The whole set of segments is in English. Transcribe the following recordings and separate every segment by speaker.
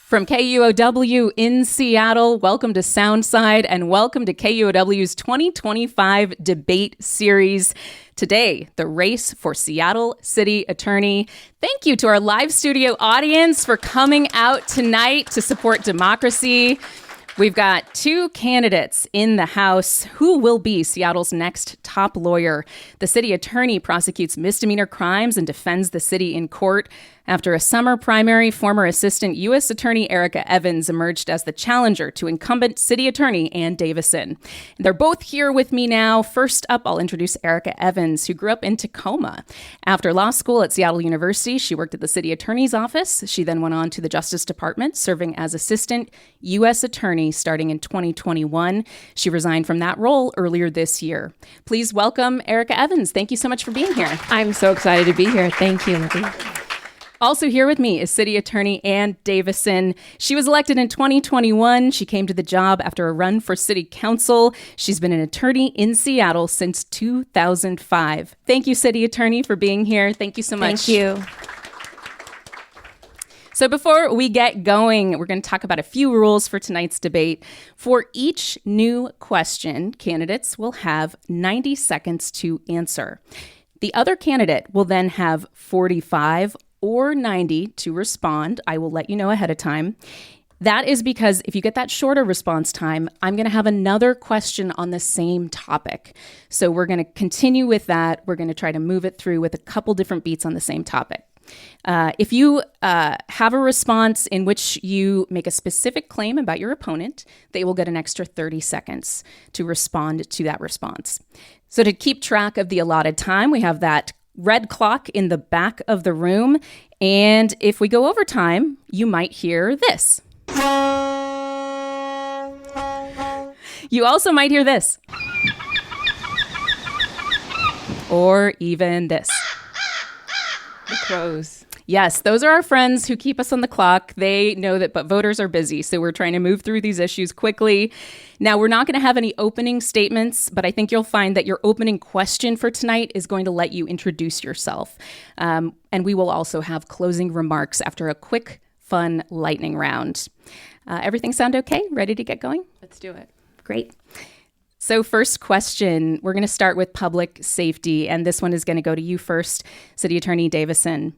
Speaker 1: From KUOW in Seattle, welcome to Soundside and welcome to KUOW's 2025 debate series. Today, the race for Seattle City Attorney. Thank you to our live studio audience for coming out tonight to support democracy. We've got two candidates in the House who will be Seattle's next top lawyer. The city attorney prosecutes misdemeanor crimes and defends the city in court. After a summer primary, former Assistant U.S. Attorney Erika Evans emerged as the challenger to incumbent City Attorney Ann Davison. They're both here with me now. First up, I'll introduce Erika Evans, who grew up in Tacoma. After law school at Seattle University, she worked at the City Attorney's Office. She then went on to the Justice Department, serving as Assistant U.S. Attorney starting in 2021. She resigned from that role earlier this year. Please welcome Erika Evans. Thank you so much for being here.
Speaker 2: I'm so excited to be here. Thank you, Libby.
Speaker 1: Also here with me is City Attorney Ann Davison. She was elected in 2021. She came to the job after a run for city council. She's been an attorney in Seattle since 2005. Thank you, City Attorney, for being here. Thank you so much.
Speaker 2: Thank you.
Speaker 1: So before we get going, we're going to talk about a few rules for tonight's debate. For each new question, candidates will have 90 seconds to answer. The other candidate will then have 45 or 90 to respond. I will let you know ahead of time. That is because if you get that shorter response time, I'm going to have another question on the same topic. So we're going to continue with that. We're going to try to move it through with a couple different beats on the same topic. If you have a response in which you make a specific claim about your opponent, they will get an extra 30 seconds to respond to that response. So to keep track of the allotted time, we have that red clock in the back of the room. And if we go over time, you might hear this. You also might hear this. Or even this.
Speaker 2: The crows.
Speaker 1: Yes, those are our friends who keep us on the clock. They know that, but voters are busy, so we're trying to move through these issues quickly. Now, we're not going to have any opening statements, but I think you'll find that your opening question for tonight is going to let you introduce yourself. And we will also have closing remarks after a quick, fun lightning round. Everything sound okay? Ready to get going?
Speaker 2: Let's do it.
Speaker 1: Great. So first question, we're going to start with public safety, and this one is going to go to you first, City Attorney Davison.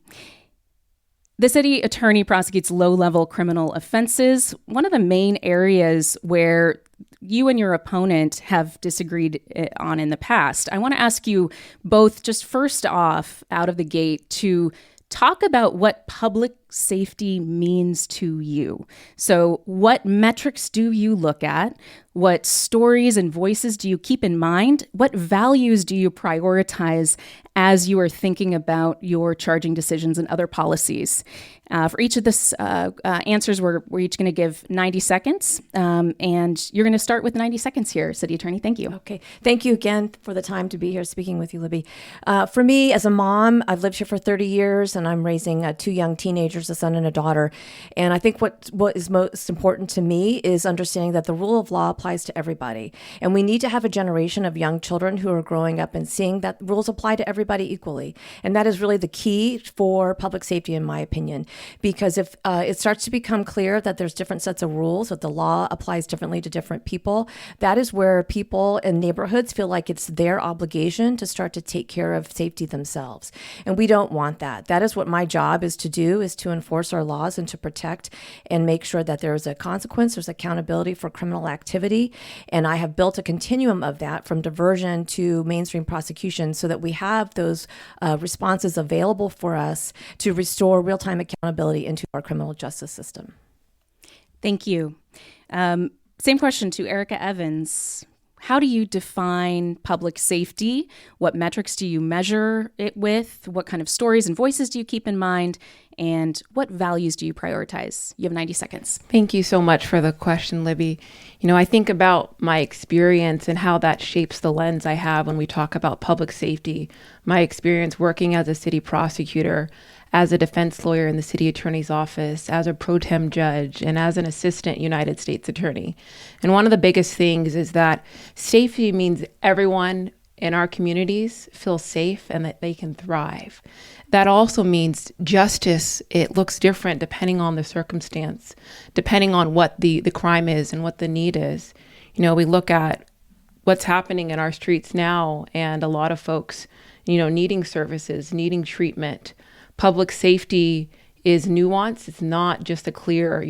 Speaker 1: The city attorney prosecutes low-level criminal offenses. One of the main areas where you and your opponent have disagreed on in the past. I want to ask you both, just first off, out of the gate, to talk about what public safety means to you. So what metrics do you look at? What stories and voices do you keep in mind? What values do you prioritize as you are thinking about your charging decisions and other policies? For each of the answers, we're each going to give 90 seconds. And you're going to start with 90 seconds here, City Attorney. Thank you.
Speaker 2: Okay. Thank you again for the time to be here speaking with you, Libby. For me, as a mom, I've lived here for 30 years, and I'm raising two young teenagers, a son and a daughter. And I think what is most important to me is understanding that the rule of law applies to everybody. And we need to have a generation of young children who are growing up and seeing that rules apply to everybody equally. And that is really the key for public safety, in my opinion. Because if it starts to become clear that there's different sets of rules, that the law applies differently to different people, that is where people in neighborhoods feel like it's their obligation to start to take care of safety themselves. And we don't want that. That is what my job is to do, is to enforce our laws and to protect and make sure that there is a consequence, there's accountability for criminal activity. And I have built a continuum of that from diversion to mainstream prosecution so that we have those responses available for us to restore real-time accountability into our criminal justice system.
Speaker 1: Thank you. Same question to Erika Evans. How do you define public safety? What metrics do you measure it with? What kind of stories and voices do you keep in mind? And what values do you prioritize? You have 90 seconds.
Speaker 2: Thank you so much for the question, Libby. You know, I think about my experience and how that shapes the lens I have when we talk about public safety. My experience working as a city prosecutor, as a defense lawyer in the city attorney's office, as a pro tem judge, and as an assistant United States attorney. And one of the biggest things is that safety means everyone in our communities feel safe and that they can thrive.
Speaker 3: that also means justice, it looks different depending on the circumstance, depending on what the crime is and what the need is. We look at what's happening in our streets now, and a lot of folks, needing services, needing treatment. Public safety is nuanced. It's not just a clear,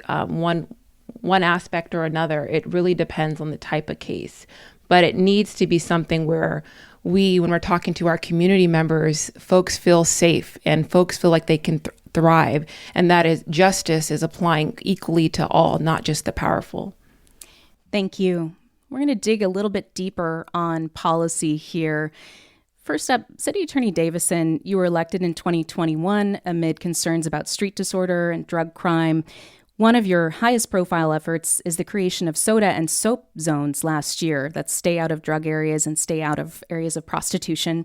Speaker 3: one aspect or another. It really depends on the type of case. But it needs to be something where when we're talking to our community members, folks feel safe and folks feel like they can thrive. And that is justice is applying equally to all, not just the powerful.
Speaker 1: Thank you. We're going to dig a little bit deeper on policy here. First up, City Attorney Davison, you were elected in 2021 amid concerns about street disorder and drug crime. One of your highest profile efforts is the creation of soda and soap zones last year that stay out of drug areas and stay out of areas of prostitution.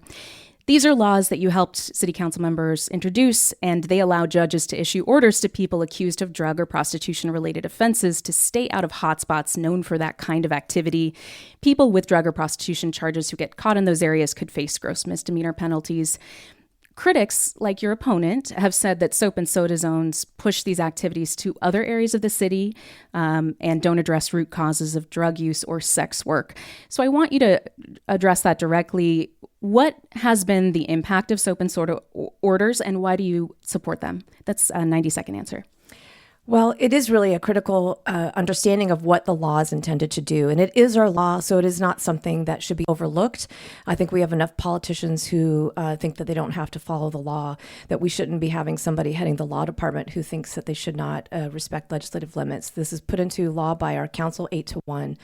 Speaker 1: These are laws that you helped city council members introduce, and they allow judges to issue orders to people accused of drug or prostitution-related offenses to stay out of hotspots known for that kind of activity. People with drug or prostitution charges who get caught in those areas could face gross misdemeanor penalties. Critics, like your opponent, have said that soap and soda zones push these activities to other areas of the city and don't address root causes of drug use or sex work. So I want you to address that directly. What has been the impact of soap and soda orders, and why do you support them? That's a 90-second answer.
Speaker 2: Well, it is really a critical understanding of what the law is intended to do. And it is our law, so it is not something that should be overlooked. I think we have enough politicians who think that they don't have to follow the law, that we shouldn't be having somebody heading the law department who thinks that they should not respect legislative limits. This is put into law by our council 8-1.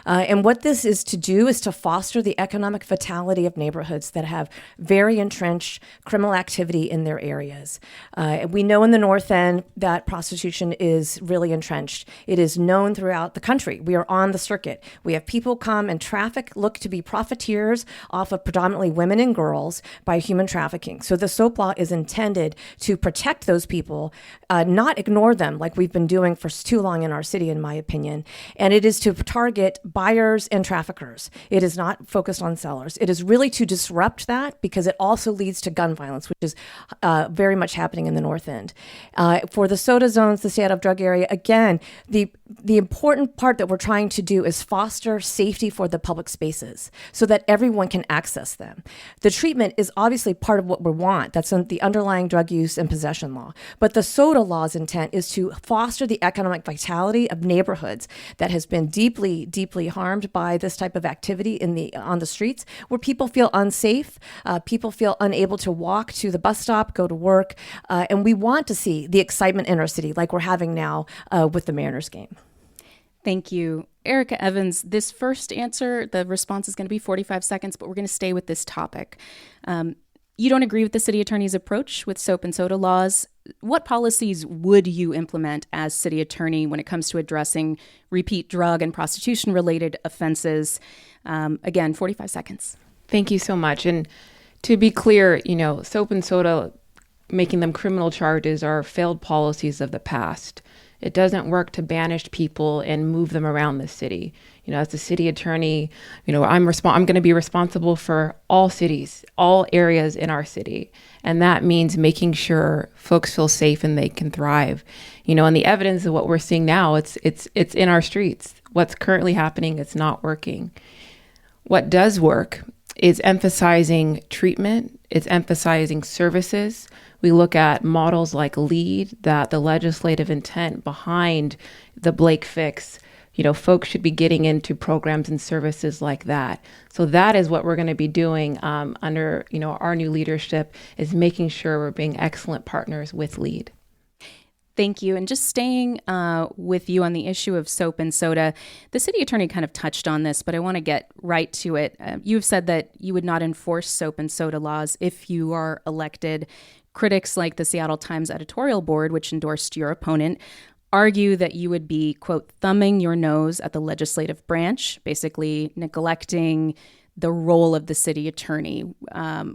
Speaker 2: And what this is to do is to foster the economic vitality of neighborhoods that have very entrenched criminal activity in their areas. We know in the North End that prostitution is really entrenched. It is known throughout the country. We are on the circuit. We have people come and look to be profiteers off of predominantly women and girls by human trafficking. So the SOAP law is intended to protect those people, not ignore them like we've been doing for too long in our city, in my opinion. And it is to target buyers and traffickers. It is not focused on sellers. It is really to disrupt that because it also leads to gun violence, which is very much happening in the North End. For the soda zones, the stay out of drug area, again, the important part that we're trying to do is foster safety for the public spaces so that everyone can access them. The treatment is obviously part of what we want. That's the underlying drug use and possession law. But the soda law's intent is to foster the economic vitality of neighborhoods that has been deeply, deeply harmed by this type of activity on the streets, where people feel unsafe, people feel unable to walk to the bus stop, go to work, and we want to see the excitement in our city like we're having now with the Mariners game.
Speaker 1: Thank you. Erika Evans, this first answer, the response is going to be 45 seconds, but we're going to stay with this topic. You don't agree with the city attorney's approach with soap and soda laws. What policies would you implement as city attorney when it comes to addressing repeat drug and prostitution-related offenses? Again, 45 seconds.
Speaker 3: Thank you so much. And to be clear, soap and soda, making them criminal charges, are failed policies of the past. It doesn't work to banish people and move them around the city. As the city attorney, I'm going to be responsible for all cities, all areas in our city. And that means making sure folks feel safe and they can thrive. And the evidence of what we're seeing now, it's in our streets. What's currently happening, it's not working. What does work is emphasizing treatment. It's emphasizing services. We look at models like LEAD, that the legislative intent behind the Blake fix, folks should be getting into programs and services like that. So that is what we're going to be doing under, our new leadership, is making sure we're being excellent partners with LEAD.
Speaker 1: Thank you. And just staying with you on the issue of soap and soda, the city attorney kind of touched on this, but I want to get right to it. You've said that you would not enforce soap and soda laws if you are elected. Critics like the Seattle Times editorial board, which endorsed your opponent, argue that you would be, quote, thumbing your nose at the legislative branch, basically neglecting the role of the city attorney,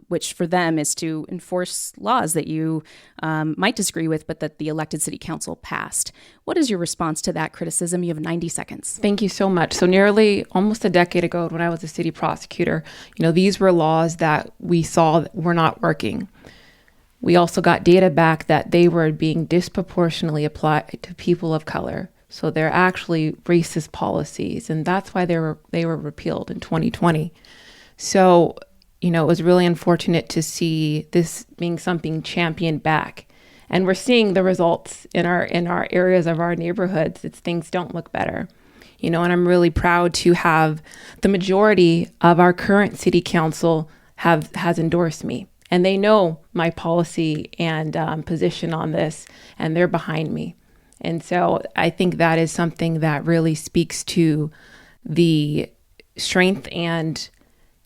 Speaker 1: which for them is to enforce laws that you might disagree with, but that the elected city council passed. What is your response to that criticism? You have 90 seconds.
Speaker 3: Thank you so much. So nearly almost a decade ago, when I was a city prosecutor, these were laws that we saw that were not working. We also got data back that they were being disproportionately applied to people of color. So they're actually racist policies, and that's why they were repealed in 2020. So, it was really unfortunate to see this being something championed back. And we're seeing the results in our areas of our neighborhoods. Things don't look better. And I'm really proud to have the majority of our current city council has endorsed me. And they know my policy and position on this, and they're behind me. And so I think that is something that really speaks to the strength and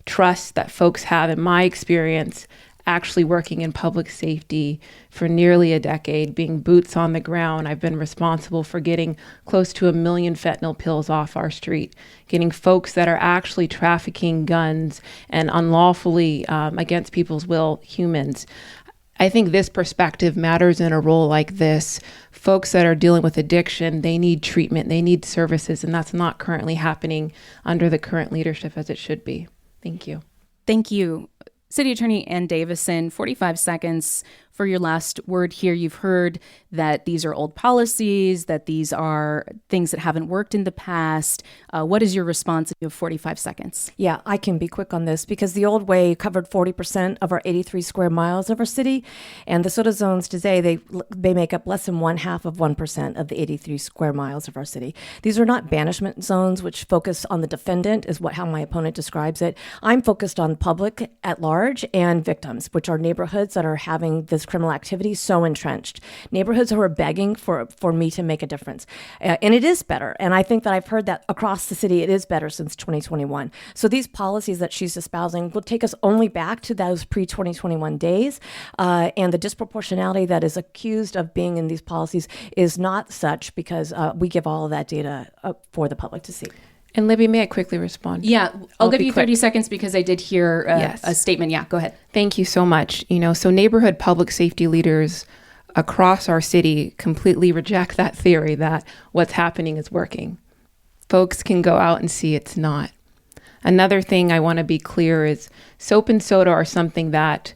Speaker 3: trust that folks have, in my experience, actually working in public safety for nearly a decade, being boots on the ground. I've been responsible for getting close to 1 million fentanyl pills off our street, getting folks that are actually trafficking guns and unlawfully, against people's will, humans. I think this perspective matters in a role like this. Folks that are dealing with addiction, they need treatment, they need services, and that's not currently happening under the current leadership as it should be. Thank you.
Speaker 1: Thank you. City Attorney Ann Davison, 45 seconds for your last word here. You've heard that these are old policies, that these are things that haven't worked in the past. What is your response? You have 45 seconds.
Speaker 2: Yeah, I can be quick on this because the old way covered 40% of our 83 square miles of our city, and the SOTA zones today, they make up less than 1/2 of the 83 square miles of our city. These are not banishment zones, which focus on the defendant, is how my opponent describes it. I'm focused on public at large and victims, which are neighborhoods that are having this criminal activity so entrenched. Neighborhoods who are begging for me to make a difference. And it is better. And I think that I've heard that across the city, it is better since 2021. So these policies that she's espousing will take us only back to those pre-2021 days. And the disproportionality that is accused of being in these policies is not such, because we give all of that data for the public to see.
Speaker 3: And Libby, may I quickly respond?
Speaker 1: Yeah, I'll give you 30 seconds because I did hear a statement. Yeah, go ahead.
Speaker 3: Thank you so much. So neighborhood public safety leaders across our city completely reject that theory that what's happening is working. Folks can go out and see it's not. Another thing I want to be clear is soap and soda are something that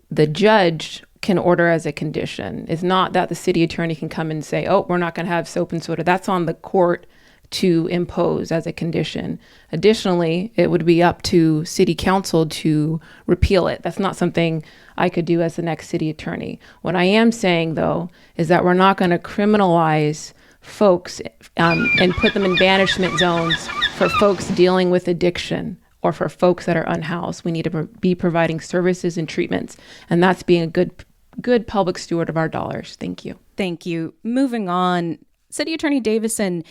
Speaker 3: the judge can order as a condition. It's not that the city attorney can come and say, oh, we're not going to have soap and soda. That's on the court to impose as a condition. Additionally, it would be up to city council to repeal it. That's not something I could do as the next city attorney. What I am saying, though, is that we're not going to criminalize folks and put them in banishment zones for folks dealing with addiction or for folks that are unhoused. We need to be providing services and treatments, and that's being a good public steward of our dollars. Thank you.
Speaker 1: Thank you. Moving on, City Attorney Davison,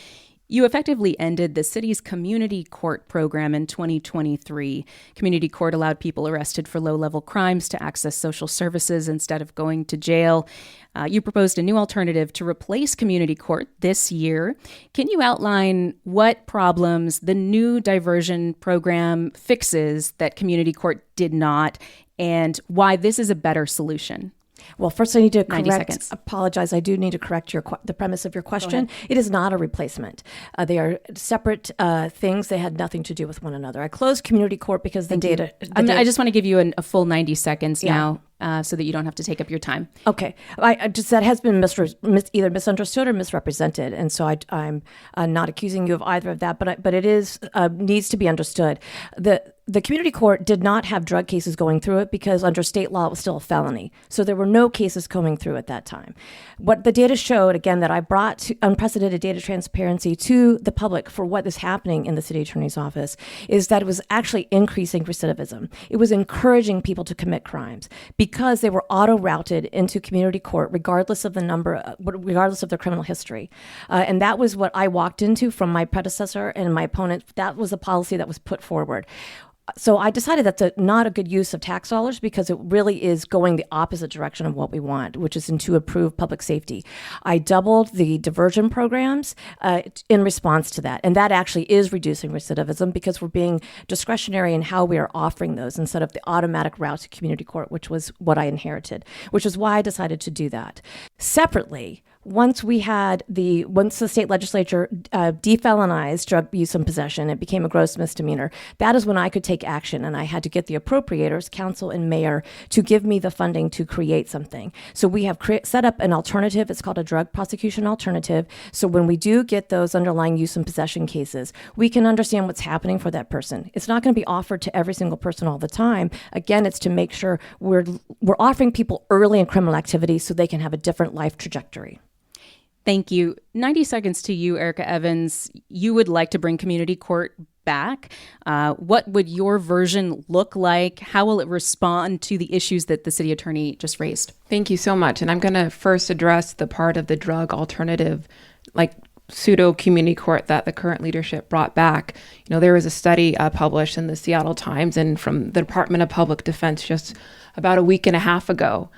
Speaker 1: you effectively ended the city's community court program in 2023. Community court allowed people arrested for low-level crimes to access social services instead of going to jail. You proposed a new alternative to replace community court this year. Can you outline what problems the new diversion program fixes that community court did not, and why this is a better solution?
Speaker 2: Well, first I need to
Speaker 1: 90 seconds.
Speaker 2: Apologize. I do need to correct the premise of your question. It is not a replacement. They are separate things. They had nothing to do with one another. I closed community court because the data.
Speaker 1: I just want to give you a full 90 seconds now. So that you don't have to take up your time.
Speaker 2: Okay. I just that has been either misunderstood or misrepresented. And so I'm not accusing you of either of that, but it is needs to be understood. The community court did not have drug cases going through it because under state law, it was still a felony. So there were no cases coming through at that time. What the data showed, again, that I brought unprecedented data transparency to the public for what is happening in the city attorney's office, is that it was actually increasing recidivism. It was encouraging people to commit crimes because they were auto-routed into community court regardless of regardless of their criminal history. And that was what I walked into from my predecessor and my opponent. That was a policy that was put forward. So I decided that's not a good use of tax dollars because it really is going the opposite direction of what we want, which is to improve public safety. I doubled the diversion programs in response to that. And that actually is reducing recidivism because we're being discretionary in how we are offering those instead of the automatic route to community court, which was what I inherited, which is why I decided to do that. Separately, once the state legislature defelonized drug use and possession, it became a gross misdemeanor. That is when I could take action, and I had to get the appropriators, council and mayor, to give me the funding to create something. So we have set up an alternative. It's called a drug prosecution alternative. So when we do get those underlying use and possession cases, we can understand what's happening for that person. It's not going to be offered to every single person all the time. Again, it's to make sure we're offering people early in criminal activity so they can have a different life trajectory.
Speaker 1: Thank you. 90 seconds to you, Erika Evans. You would like to bring community court back. What would your version look like? How will it respond to the issues that the city attorney just raised?
Speaker 3: Thank you so much. And I'm going to first address the part of the drug alternative, like pseudo community court that the current leadership brought back. There was a study published in the Seattle Times and from the Department of Public Defense just about a week and a half ago.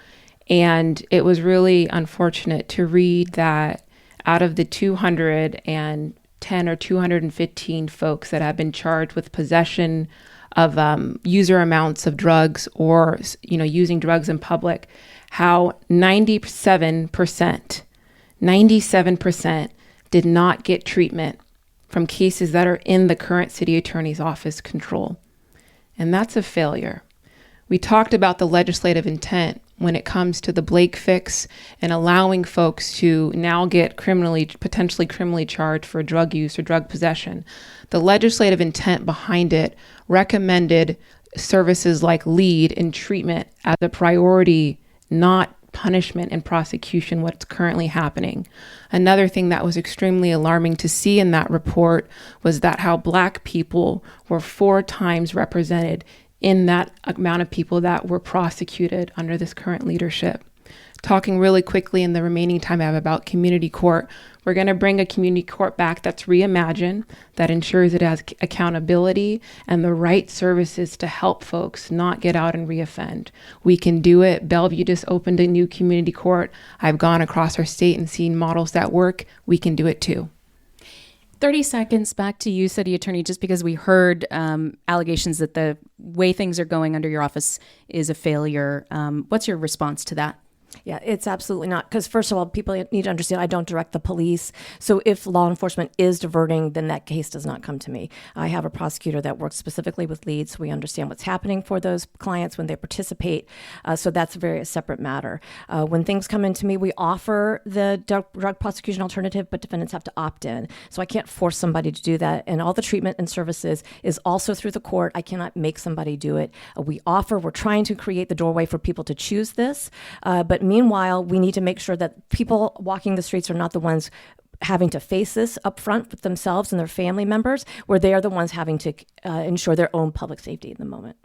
Speaker 3: And it was really unfortunate to read that out of the 210 or 215 folks that have been charged with possession of user amounts of drugs or, using drugs in public, how 97% did not get treatment from cases that are in the current city attorney's office control. And that's a failure. We talked about the legislative intent when it comes to the Blake fix and allowing folks to now get potentially criminally charged for drug use or drug possession. The legislative intent behind it recommended services like lead and treatment as a priority, not punishment and prosecution, what's currently happening. Another thing that was extremely alarming to see in that report was that how Black people were 4 times represented in that amount of people that were prosecuted under this current leadership. Talking really quickly in the remaining time I have about community court, we're going to bring a community court back that's reimagined, that ensures it has accountability and the right services to help folks not get out and reoffend. We can do it. Bellevue just opened a new community court. I've gone across our state and seen models that work. We can do it too.
Speaker 1: 30 seconds back to you, City Attorney, just because we heard allegations that the way things are going under your office is a failure. What's your response to that?
Speaker 2: Yeah, it's absolutely not. Because first of all, people need to understand I don't direct the police. So if law enforcement is diverting, then that case does not come to me. I have a prosecutor that works specifically with leads. So we understand what's happening for those clients when they participate. So that's a very separate matter. When things come into me, we offer the drug prosecution alternative, but defendants have to opt in. So I can't force somebody to do that. And all the treatment and services is also through the court. I cannot make somebody do it. We're trying to create the doorway for people to choose this. But meanwhile, we need to make sure that people walking the streets are not the ones having to face this up front with themselves and their family members, where they are the ones having to ensure their own public safety in the moment.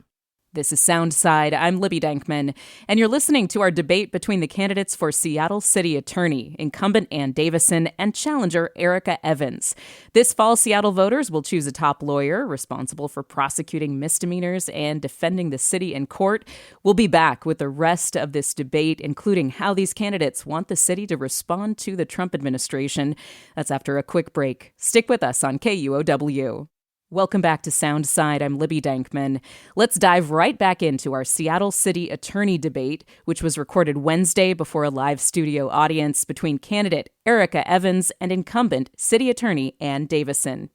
Speaker 1: This is Soundside. I'm Libby Dankman, and you're listening to our debate between the candidates for Seattle City Attorney, incumbent Ann Davison, and challenger Erika Evans. This fall, Seattle voters will choose a top lawyer responsible for prosecuting misdemeanors and defending the city in court. We'll be back with the rest of this debate, including how these candidates want the city to respond to the Trump administration. That's after a quick break. Stick with us on KUOW. Welcome back to Soundside. I'm Libby Dankman. Let's dive right back into our Seattle City Attorney debate, which was recorded Wednesday before a live studio audience between candidate Erika Evans and incumbent City Attorney Ann Davison.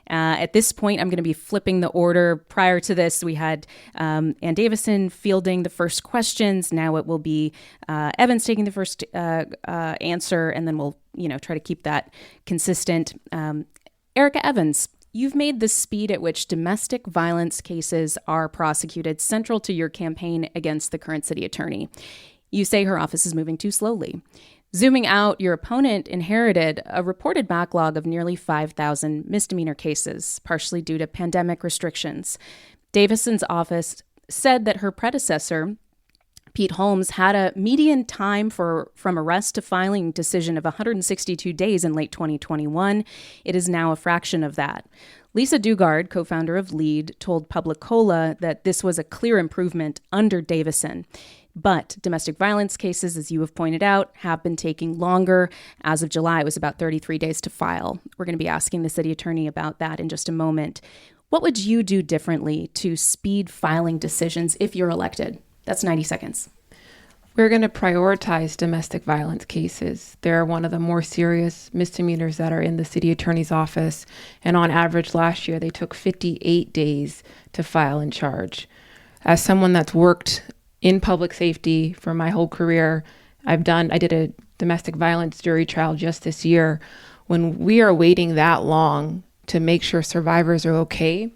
Speaker 1: At this point, I'm going to be flipping the order. Prior to this, we had Ann Davison fielding the first questions. Now it will be Evans taking the first answer, and then we'll try to keep that consistent. Erika Evans, you've made the speed at which domestic violence cases are prosecuted central to your campaign against the current city attorney. You say her office is moving too slowly. Zooming out, your opponent inherited a reported backlog of nearly 5,000 misdemeanor cases, partially due to pandemic restrictions. Davison's office said that her predecessor, Pete Holmes, had a median time from arrest to filing decision of 162 days in late 2021. It is now a fraction of that. Lisa Dugard, co-founder of LEAD, told Publicola that this was a clear improvement under Davison. But domestic violence cases, as you have pointed out, have been taking longer. As of July, it was about 33 days to file. We're going to be asking the city attorney about that in just a moment. What would you do differently to speed filing decisions if you're elected? That's 90 seconds.
Speaker 3: We're going to prioritize domestic violence cases. They're one of the more serious misdemeanors that are in the city attorney's office. And on average last year, they took 58 days to file and charge. As someone that's worked in public safety for my whole career, I did a domestic violence jury trial just this year. When we are waiting that long to make sure survivors are okay,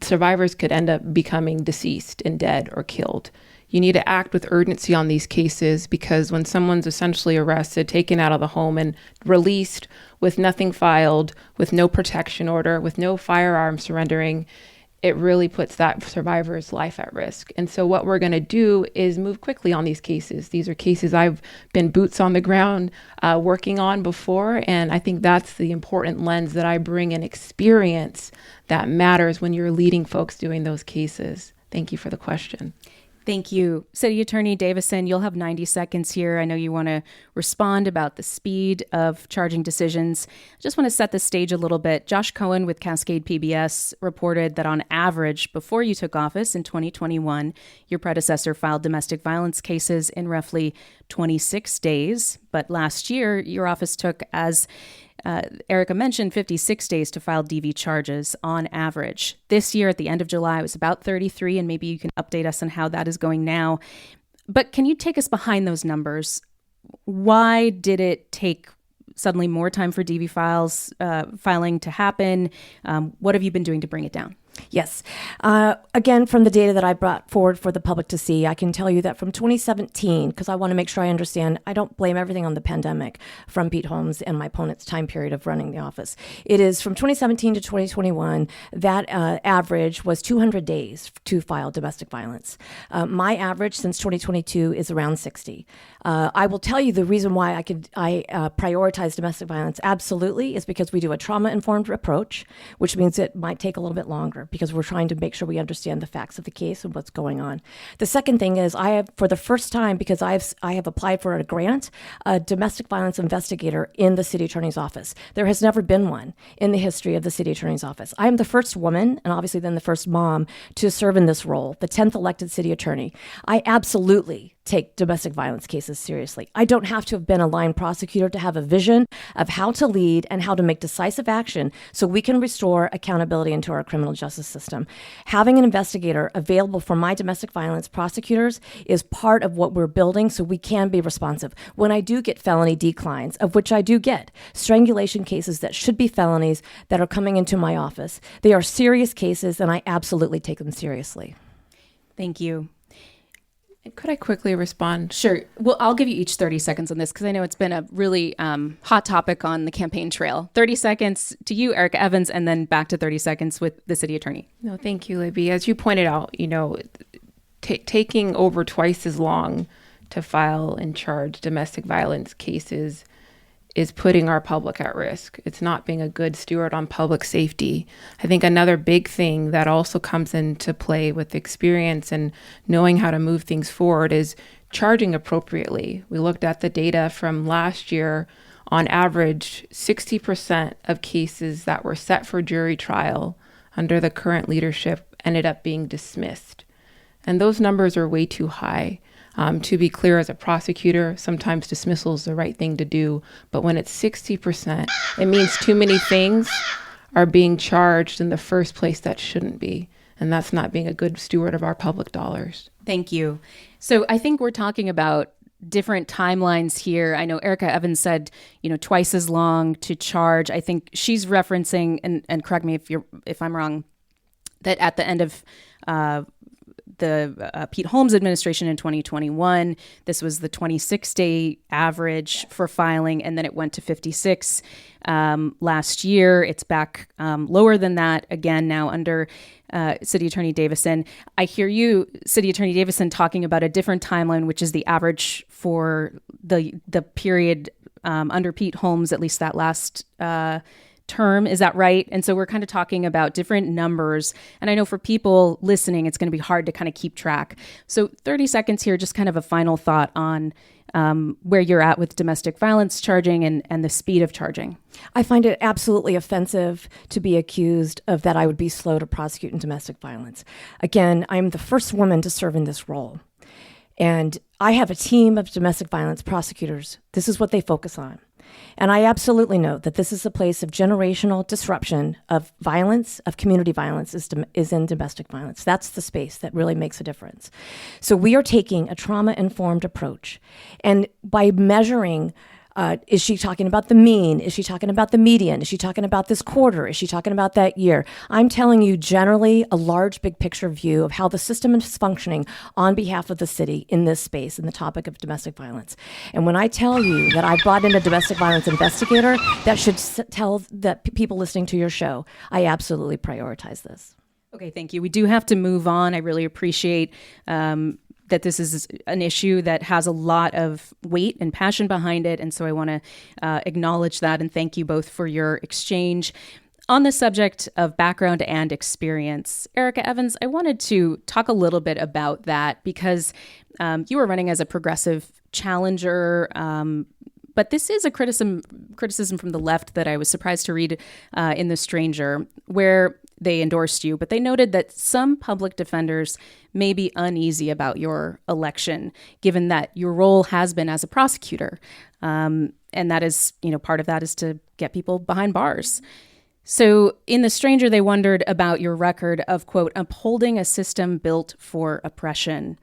Speaker 3: survivors could end up becoming deceased and dead or killed. You need to act with urgency on these cases, because when someone's essentially arrested, taken out of the home, and released with nothing filed, with no protection order, with no firearm surrendering, it really puts that survivor's life at risk. And so what we're going to do is move quickly on these cases. These are cases I've been boots on the ground working on before, and I think that's the important lens that I bring, an experience that matters when you're leading folks doing those cases. Thank you for the question.
Speaker 1: Thank you. City Attorney Davison, you'll have 90 seconds here. I know you want to respond about the speed of charging decisions. I just want to set the stage a little bit. Josh Cohen with Cascade PBS reported that on average, before you took office in 2021, your predecessor filed domestic violence cases in roughly 26 days. But last year, your office took, as Erika mentioned, 56 days to file DV charges on average. This year, at the end of July, it was about 33, and maybe you can update us on how that is going now. But can you take us behind those numbers? Why did it take suddenly more time for DV filing to happen? What have you been doing to bring it down?
Speaker 2: Yes. Again, from the data that I brought forward for the public to see, I can tell you that from 2017, because I want to make sure I understand, I don't blame everything on the pandemic from Pete Holmes and my opponent's time period of running the office. It is from 2017 to 2021, that average was 200 days to file domestic violence. My average since 2022 is around 60. I will tell you the reason why I prioritize domestic violence absolutely is because we do a trauma-informed approach, which means it might take a little bit longer, because we're trying to make sure we understand the facts of the case and what's going on. The second thing is I have, for the first time, because I have applied for a grant, a domestic violence investigator in the city attorney's office. There has never been one in the history of the city attorney's office. I am the first woman, and obviously then the first mom, to serve in this role, the 10th elected city attorney. I absolutely take domestic violence cases seriously. I don't have to have been a line prosecutor to have a vision of how to lead and how to make decisive action so we can restore accountability into our criminal justice system. Having an investigator available for my domestic violence prosecutors is part of what we're building so we can be responsive. When I do get felony declines, of which I do get, strangulation cases that should be felonies that are coming into my office, they are serious cases, and I absolutely take them seriously.
Speaker 1: Thank you.
Speaker 3: Could I quickly respond?
Speaker 1: Sure. Well, I'll give you each 30 seconds on this, because I know it's been a really hot topic on the campaign trail. 30 seconds to you, Erika Evans, and then back to 30 seconds with the city attorney.
Speaker 3: No, thank you, Libby. As you pointed out, taking over twice as long to file and charge domestic violence cases is putting our public at risk. It's not being a good steward on public safety. I think another big thing that also comes into play with experience and knowing how to move things forward is charging appropriately. We looked at the data from last year. On average, 60% of cases that were set for jury trial under the current leadership ended up being dismissed. And those numbers are way too high. To be clear, as a prosecutor, sometimes dismissal is the right thing to do. But when it's 60%, it means too many things are being charged in the first place that shouldn't be. And that's not being a good steward of our public dollars.
Speaker 1: Thank you. So I think we're talking about different timelines here. I know Erika Evans said, twice as long to charge. I think she's referencing, and correct me if I'm wrong, that at the end of the Pete Holmes administration in 2021, this was the 26-day average for filing, and then it went to 56 last year. It's back lower than that again now under City Attorney Davison. I hear you, City Attorney Davison, talking about a different timeline, which is the average for the period under Pete Holmes, at least that last term. Is that right? And so we're kind of talking about different numbers. And I know for people listening, it's going to be hard to kind of keep track. So 30 seconds here, just kind of a final thought on where you're at with domestic violence charging and the speed of charging.
Speaker 2: I find it absolutely offensive to be accused of that I would be slow to prosecute in domestic violence. Again, I'm the first woman to serve in this role. And I have a team of domestic violence prosecutors. This is what they focus on. And I absolutely know that this is a place of generational disruption of violence, of community violence is in domestic violence. That's the space that really makes a difference. So we are taking a trauma-informed approach. And by measuring, is she talking about the mean? Is she talking about the median? Is she talking about this quarter? Is she talking about that year? I'm telling you generally a large big picture view of how the system is functioning on behalf of the city in this space, in the topic of domestic violence. And when I tell you that I brought in a domestic violence investigator, that should tell the people listening to your show, I absolutely prioritize this.
Speaker 1: Okay, thank you. We do have to move on. I really appreciate that this is an issue that has a lot of weight and passion behind it. And so I want to acknowledge that and thank you both for your exchange. On the subject of background and experience, Erika Evans, I wanted to talk a little bit about that because you were running as a progressive challenger, but this is a criticism from the left that I was surprised to read in The Stranger, where they endorsed you, but they noted that some public defenders may be uneasy about your election, given that your role has been as a prosecutor. And that is, part of that is to get people behind bars. So in The Stranger, they wondered about your record of, quote, upholding a system built for oppression.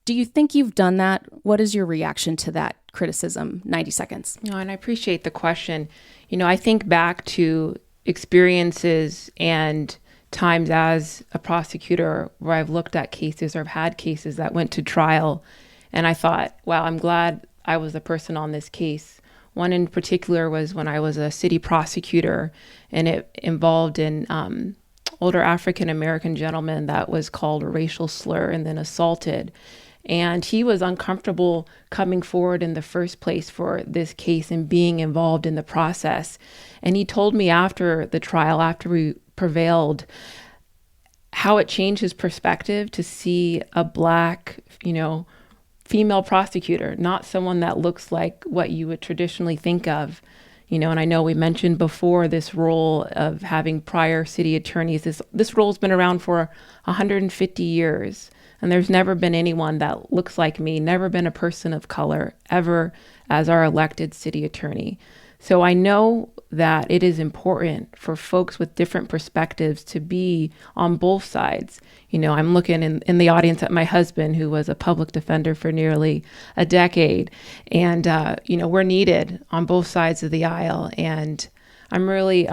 Speaker 1: Do you think you've done that? What is your reaction to that criticism? 90 seconds.
Speaker 3: No, and I appreciate the question. I think back to experiences and times as a prosecutor where I've looked at cases or I've had cases that went to trial. And I thought, wow, I'm glad I was the person on this case. One in particular was when I was a city prosecutor, and it involved an older African-American gentleman that was called a racial slur and then assaulted. And he was uncomfortable coming forward in the first place for this case and being involved in the process. And he told me after the trial, after we prevailed, how it changed his perspective to see a Black, female prosecutor, not someone that looks like what you would traditionally think of. And I know we mentioned before this role of having prior city attorneys. This role's been around for 150 years. And there's never been anyone that looks like me, never been a person of color ever as our elected city attorney. So I know that it is important for folks with different perspectives to be on both sides. I'm looking in the audience at my husband, who was a public defender for nearly a decade. And, we're needed on both sides of the aisle. And I'm really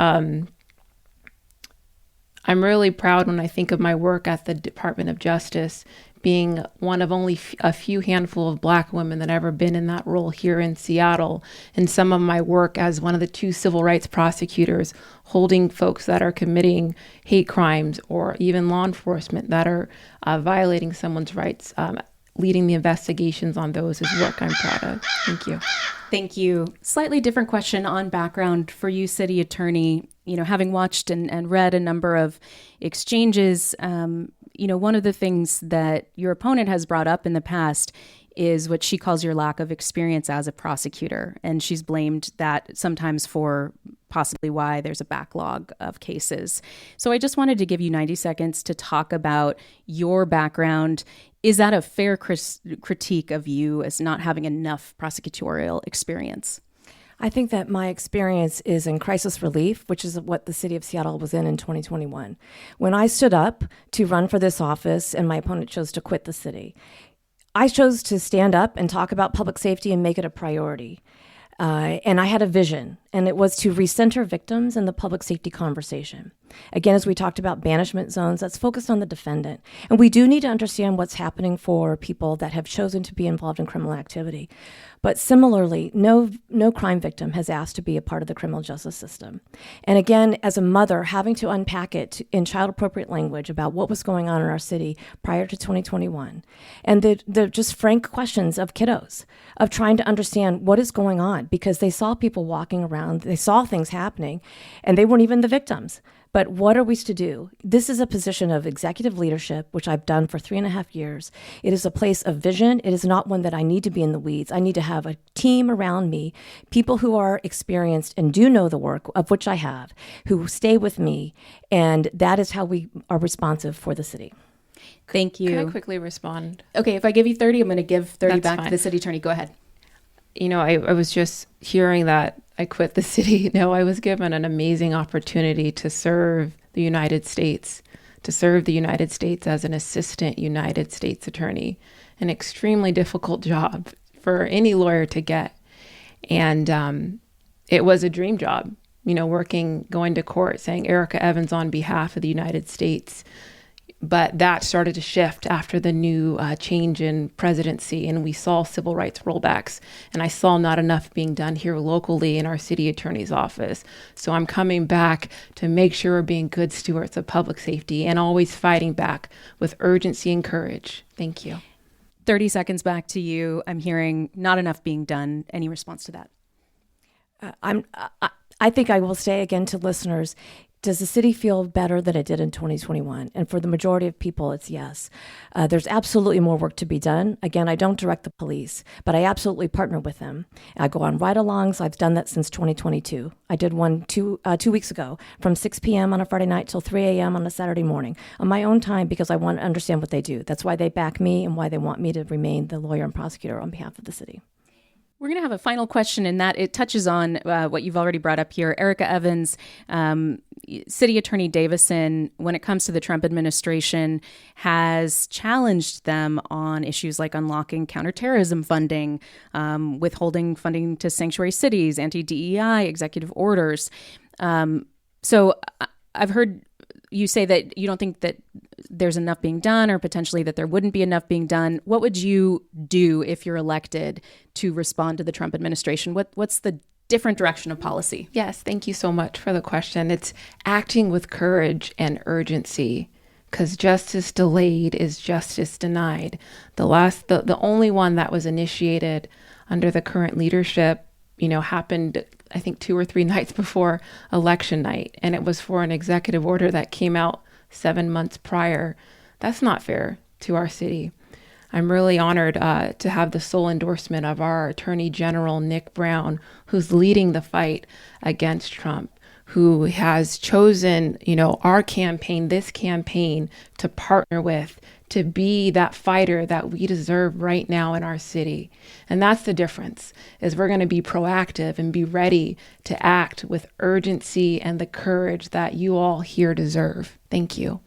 Speaker 3: proud when I think of my work at the Department of Justice, being one of only a few handful of Black women that ever been in that role here in Seattle. And some of my work as one of the 2 civil rights prosecutors holding folks that are committing hate crimes or even law enforcement that are violating someone's rights, leading the investigations on those is work I'm proud of. Thank you.
Speaker 1: Thank you. Slightly different question on background for you, City Attorney. Having watched and read a number of exchanges, one of the things that your opponent has brought up in the past is what she calls your lack of experience as a prosecutor. And she's blamed that sometimes for possibly why there's a backlog of cases. So I just wanted to give you 90 seconds to talk about your background. Is that a fair critique of you as not having enough prosecutorial experience?
Speaker 2: I think that my experience is in crisis relief, which is what the city of Seattle was in 2021. When I stood up to run for this office and my opponent chose to quit the city, I chose to stand up and talk about public safety and make it a priority. And I had a vision, and it was to recenter victims in the public safety conversation. Again, as we talked about banishment zones, that's focused on the defendant. And we do need to understand what's happening for people that have chosen to be involved in criminal activity. But similarly, no crime victim has asked to be a part of the criminal justice system. And again, as a mother, having to unpack it in child-appropriate language about what was going on in our city prior to 2021, and the just frank questions of kiddos, of trying to understand what is going on, because they saw people walking around, they saw things happening, and they weren't even the victims. But what are we to do? This is a position of executive leadership, which I've done for 3.5 years. It is a place of vision. It is not one that I need to be in the weeds. I need to have a team around me, people who are experienced and do know the work, of which I have, who stay with me. And that is how we are responsive for the city.
Speaker 1: Thank you.
Speaker 3: Can I quickly respond?
Speaker 1: Okay, if I give you 30, I'm going to give 30
Speaker 3: That's
Speaker 1: back
Speaker 3: fine.
Speaker 1: to the city attorney. Go ahead.
Speaker 3: I was just hearing that I quit the city. No, I was given an amazing opportunity to serve the United States, as an assistant United States attorney, an extremely difficult job for any lawyer to get. And it was a dream job, going to court, saying Erika Evans on behalf of the United States. But that started to shift after the new change in presidency, and we saw civil rights rollbacks. And I saw not enough being done here locally in our city attorney's office. So I'm coming back to make sure we're being good stewards of public safety and always fighting back with urgency and courage. Thank you.
Speaker 1: 30 seconds back to you. I'm hearing not enough being done. Any response to that?
Speaker 2: I think I will say again to listeners, does the city feel better than it did in 2021? And for the majority of people, it's yes. There's absolutely more work to be done. Again, I don't direct the police, but I absolutely partner with them. I go on ride-alongs. I've done that since 2022. I did one 2 weeks ago from 6 p.m. on a Friday night till 3 a.m. on a Saturday morning on my own time because I want to understand what they do. That's why they back me and why they want me to remain the lawyer and prosecutor on behalf of the city.
Speaker 1: We're going to have a final question in that it touches on what you've already brought up here. Erika Evans, City Attorney Davison, when it comes to the Trump administration, has challenged them on issues like unlocking counterterrorism funding, withholding funding to sanctuary cities, anti-DEI executive orders. So I've heard you say that you don't think that there's enough being done or potentially that there wouldn't be enough being done. What would you do if you're elected to respond to the Trump administration? What's the different direction of policy?
Speaker 3: Yes, thank you so much for the question. It's acting with courage and urgency, because justice delayed is justice denied. The only one that was initiated under the current leadership, happened I think 2 or 3 nights before election night, and it was for an executive order that came out 7 months prior. That's not fair to our city. I'm really honored to have the sole endorsement of our Attorney General, Nick Brown, who's leading the fight against Trump, who has chosen, our campaign, this campaign, to partner with, to be that fighter that we deserve right now in our city. And that's the difference, is we're going to be proactive and be ready to act with urgency and the courage that you all here deserve. Thank you.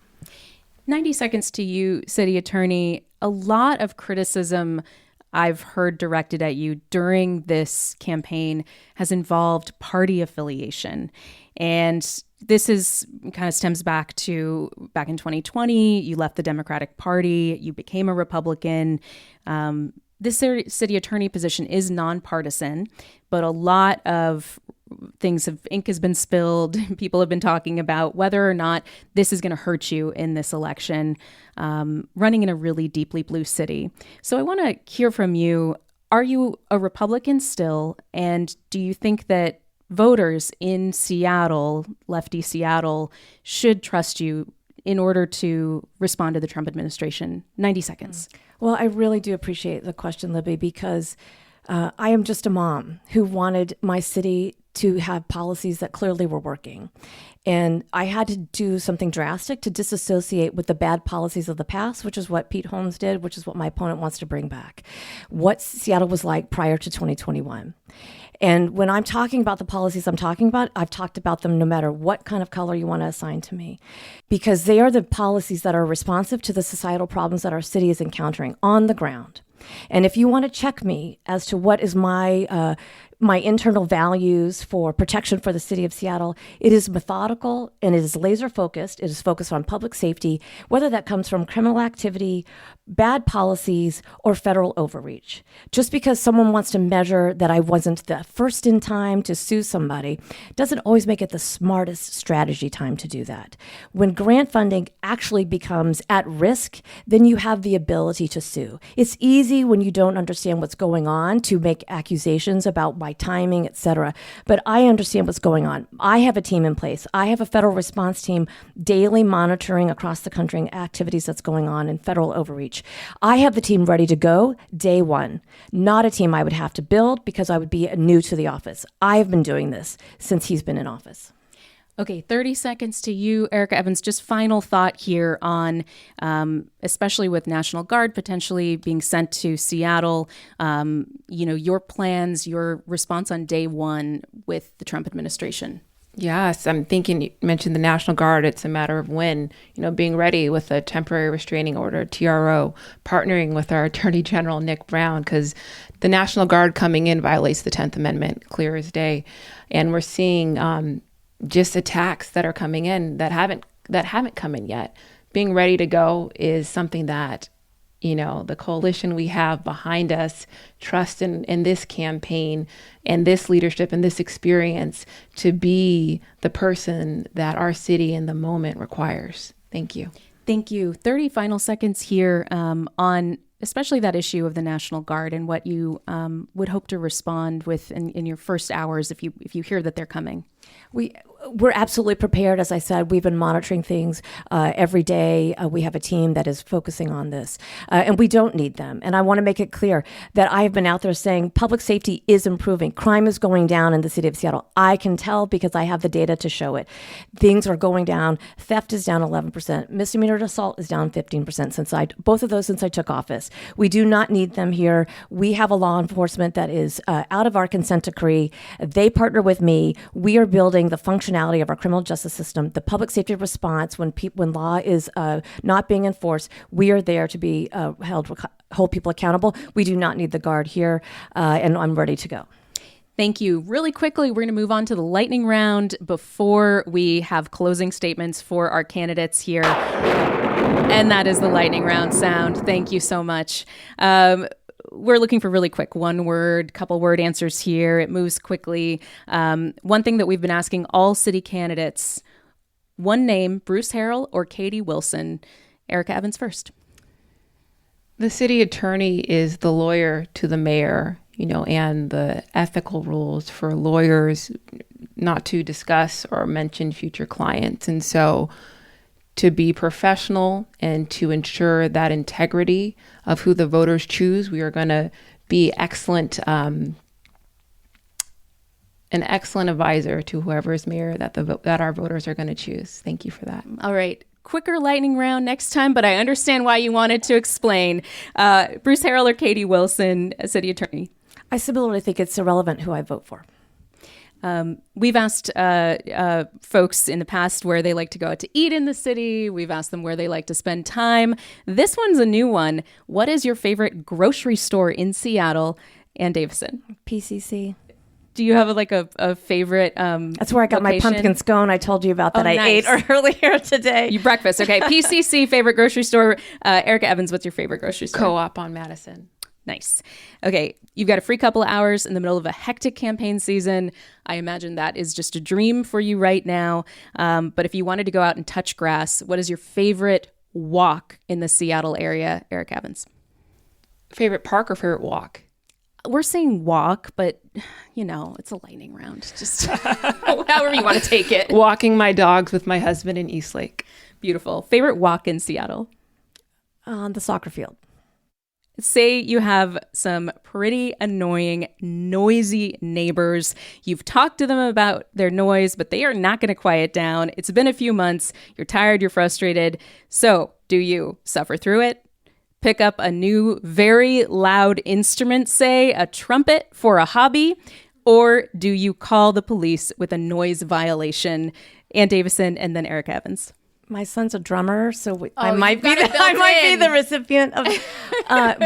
Speaker 1: 90 seconds to you, City Attorney. A lot of criticism I've heard directed at you during this campaign has involved party affiliation. And this kind of stems back in 2020, you left the Democratic Party, you became a Republican. This city attorney position is nonpartisan, but a lot of ink has been spilled. People have been talking about whether or not this is going to hurt you in this election, running in a really deeply blue city. So I want to hear from you. Are you a Republican still? And do you think that voters in Seattle, lefty Seattle, should trust you in order to respond to the Trump administration? 90 seconds.
Speaker 2: Well, I really do appreciate the question, Libby, because I am just a mom who wanted my city to have policies that clearly were working. And I had to do something drastic to disassociate with the bad policies of the past, which is what Pete Holmes did, which is what my opponent wants to bring back. What Seattle was like prior to 2021. And when I'm talking about the policies I'm talking about, I've talked about them no matter what kind of color you want to assign to me, because they are the policies that are responsive to the societal problems that our city is encountering on the ground. And if you want to check me as to what is my internal values for protection for the city of Seattle, it is methodical and it is laser focused. It is focused on public safety, whether that comes from criminal activity, bad policies, or federal overreach. Just because someone wants to measure that I wasn't the first in time to sue somebody doesn't always make it the smartest strategy time to do that. When grant funding actually becomes at risk, then you have the ability to sue. It's easy when you don't understand what's going on to make accusations about my timing, etc. But I understand what's going on. I have a team in place. I have a federal response team daily monitoring across the country activities that's going on in federal overreach. I have the team ready to go day one, not a team I would have to build because I would be new to the office. I have been doing this since he's been in office.
Speaker 1: Okay, 30 seconds to you, Erika Evans. Just final thought here on, especially with National Guard potentially being sent to Seattle, your plans, your response on day one with the Trump administration.
Speaker 3: Yes, I'm thinking you mentioned the National Guard. It's a matter of when, being ready with a temporary restraining order, TRO, partnering with our Attorney General, Nick Brown, because the National Guard coming in violates the 10th Amendment, clear as day. And we're seeing just attacks that are coming in that haven't come in yet. Being ready to go is something that, the coalition we have behind us trust in this campaign and this leadership and this experience to be the person that our city in the moment requires. Thank you.
Speaker 1: Thank you. 30 final seconds here on especially that issue of the National Guard and what you would hope to respond with in your first hours if you hear that they're coming.
Speaker 2: We're absolutely prepared. As I said, we've been monitoring things every day. We have a team that is focusing on this, and we don't need them. And I want to make it clear that I have been out there saying public safety is improving. Crime is going down in the city of Seattle. I can tell because I have the data to show it. Things are going down. Theft is down 11%. Misdemeanor assault is down 15% both of those since I took office. We do not need them here. We have a law enforcement that is out of our consent decree. They partner with me. We are building the functionality of our criminal justice system, the public safety response when law is not being enforced. We are there to be hold people accountable. We do not need the Guard here, and I'm ready to go.
Speaker 1: Thank you. Really quickly, we're going to move on to the lightning round before we have closing statements for our candidates here. And that is the lightning round sound. Thank you so much. We're looking for really quick couple word answers here. It moves quickly. One thing that we've been asking all city candidates, one name, Bruce Harrell or Katie Wilson. Erika Evans first.
Speaker 3: The city attorney is the lawyer to the mayor, and the ethical rules for lawyers not to discuss or mention future clients. And so to be professional and to ensure that integrity of who the voters choose, we are going to be an excellent advisor to whoever is mayor that our voters are going to choose. Thank you for that.
Speaker 1: All right. Quicker lightning round next time, but I understand why you wanted to explain. Bruce Harrell or Katie Wilson, city attorney?
Speaker 2: I similarly think it's irrelevant who I vote for.
Speaker 1: We've asked folks in the past where they like to go out to eat in the city. We've asked them where they like to spend time. This one's a new one. What is your favorite grocery store in Seattle? Ann Davison.
Speaker 2: PCC.
Speaker 1: Do you have a favorite
Speaker 2: That's where I got
Speaker 1: location?
Speaker 2: my pumpkin scone I told you about that
Speaker 1: nice.
Speaker 2: I ate earlier today.
Speaker 1: You breakfast. Okay. PCC, favorite grocery store. Erika Evans, what's your favorite grocery store?
Speaker 3: Co-op on Madison.
Speaker 1: Nice. Okay, you've got a free couple of hours in the middle of a hectic campaign season. I imagine that is just a dream for you right now. But if you wanted to go out and touch grass, what is your favorite walk in the Seattle area, Erika Evans?
Speaker 3: Favorite park or favorite walk?
Speaker 1: We're saying walk, but it's a lightning round. Just however you want to take it.
Speaker 3: Walking my dogs with my husband in Eastlake.
Speaker 1: Beautiful. Favorite walk in Seattle?
Speaker 2: On the soccer field.
Speaker 1: Say you have some pretty annoying, noisy neighbors. You've talked to them about their noise, but they are not going to quiet down. It's been a few months. You're tired. You're frustrated. So do you suffer through it? Pick up a new, very loud instrument, say a trumpet for a hobby? Or do you call the police with a noise violation? Ann Davison and then Erika Evans.
Speaker 2: My son's a drummer, so I might be the recipient of,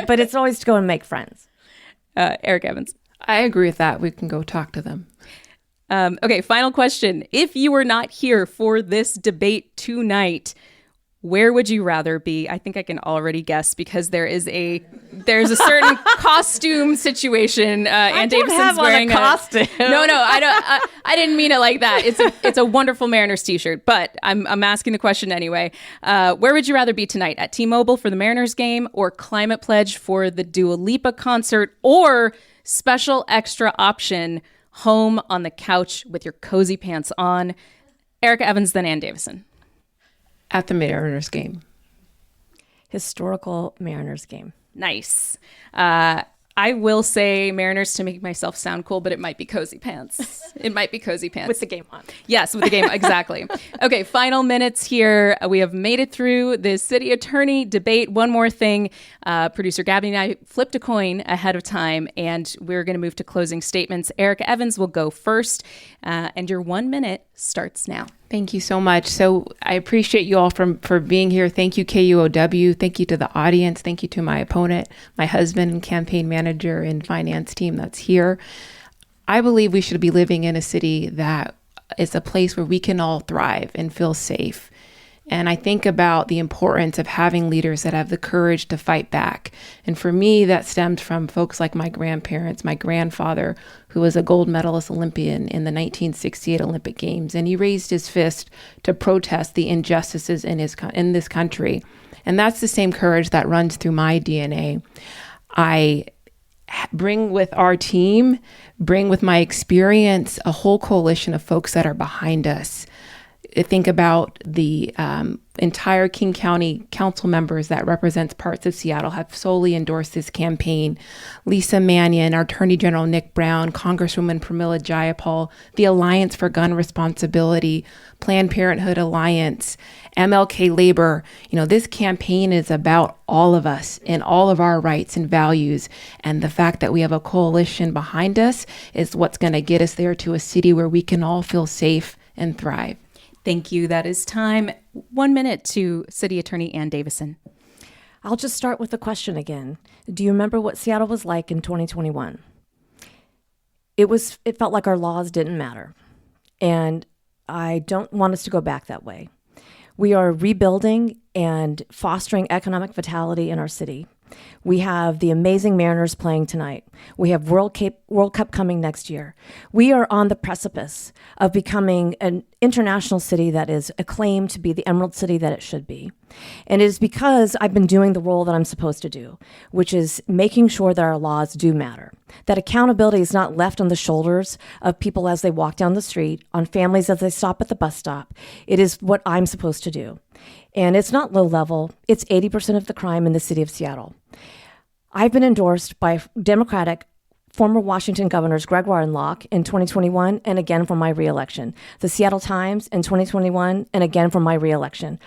Speaker 2: but it's always to go and make friends.
Speaker 1: Erika Evans.
Speaker 3: I agree with that. We can go talk to them.
Speaker 1: Okay, final question. If you were not here for this debate tonight, where would you rather be? I think I can already guess because there's a certain costume situation. Ann Davison's wearing
Speaker 2: a costume.
Speaker 1: No, I didn't mean it like that. It's a wonderful Mariners t-shirt, but I'm asking the question anyway. Where would you rather be tonight? At T-Mobile for the Mariners game, or Climate Pledge for the Dua Lipa concert, or special extra option, home on the couch with your cozy pants on? Erika Evans, then Ann Davison.
Speaker 3: At the Mariners game.
Speaker 2: Historical Mariners game.
Speaker 1: Nice. I I will say Mariners to make myself sound cool, but it might be cozy pants. It might be cozy pants.
Speaker 2: With the game on.
Speaker 1: Yes, with the game. Exactly. Okay, final minutes here. We have made it through the city attorney debate. One more thing. Producer Gabby and I flipped a coin ahead of time, and we're going to move to closing statements. Erika Evans will go first, and your 1 minute starts now.
Speaker 3: Thank you so much. So I appreciate you all for being here. Thank you, KUOW. Thank you to the audience. Thank you to my opponent, my husband, and campaign manager and finance team that's here. I believe we should be living in a city that is a place where we can all thrive and feel safe. And I think about the importance of having leaders that have the courage to fight back. And for me, that stemmed from folks like my grandparents, my grandfather, who was a gold medalist Olympian in the 1968 Olympic Games. And he raised his fist to protest the injustices in this country. And that's the same courage that runs through my DNA. I bring with our team, bring with my experience, a whole coalition of folks that are behind us. Think about the entire King County council members that represents parts of Seattle have solely endorsed this campaign. Lisa Mannion, our Attorney General Nick Brown, Congresswoman Pramila Jayapal, the Alliance for Gun Responsibility, Planned Parenthood Alliance, MLK Labor. This campaign is about all of us and all of our rights and values. And the fact that we have a coalition behind us is what's going to get us there to a city where we can all feel safe and thrive.
Speaker 1: Thank you. That is time. 1 minute to City Attorney Ann Davison.
Speaker 2: I'll just start with the question again. Do you remember what Seattle was like in 2021? It felt like our laws didn't matter. And I don't want us to go back that way. We are rebuilding and fostering economic vitality in our city. We have the amazing Mariners playing tonight. We have World Cup coming next year. We are on the precipice of becoming an international city that is acclaimed to be the Emerald City that it should be. And it is because I've been doing the role that I'm supposed to do, which is making sure that our laws do matter, that accountability is not left on the shoulders of people as they walk down the street, on families as they stop at the bus stop. It is what I'm supposed to do. And it's not low level. It's 80% of the crime in the city of Seattle. I've been endorsed by Democratic former Washington governors Gregoire and Locke in 2021 and again for my reelection. The Seattle Times in 2021 and again for my reelection.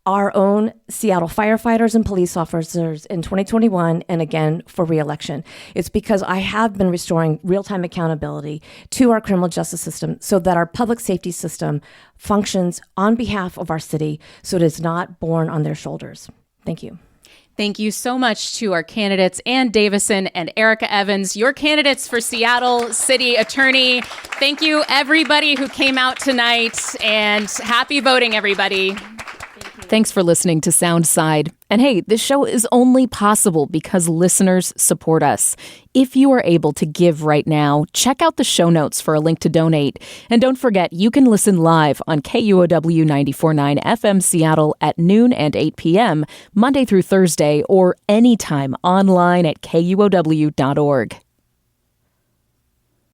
Speaker 2: Our own Seattle firefighters and police officers in 2021 and again for reelection. It's because I have been restoring real-time accountability to our criminal justice system so that our public safety system functions on behalf of our city so it is not borne on their shoulders. Thank you.
Speaker 1: Thank you so much to our candidates, Ann Davison and Erika Evans, your candidates for Seattle City Attorney. Thank you, everybody who came out tonight, and happy voting, everybody.
Speaker 4: Thanks for listening to Soundside. And hey, this show is only possible because listeners support us. If you are able to give right now, check out the show notes for a link to donate. And don't forget, you can listen live on KUOW 94.9 FM Seattle at noon and 8 p.m., Monday through Thursday, or anytime online at KUOW.org.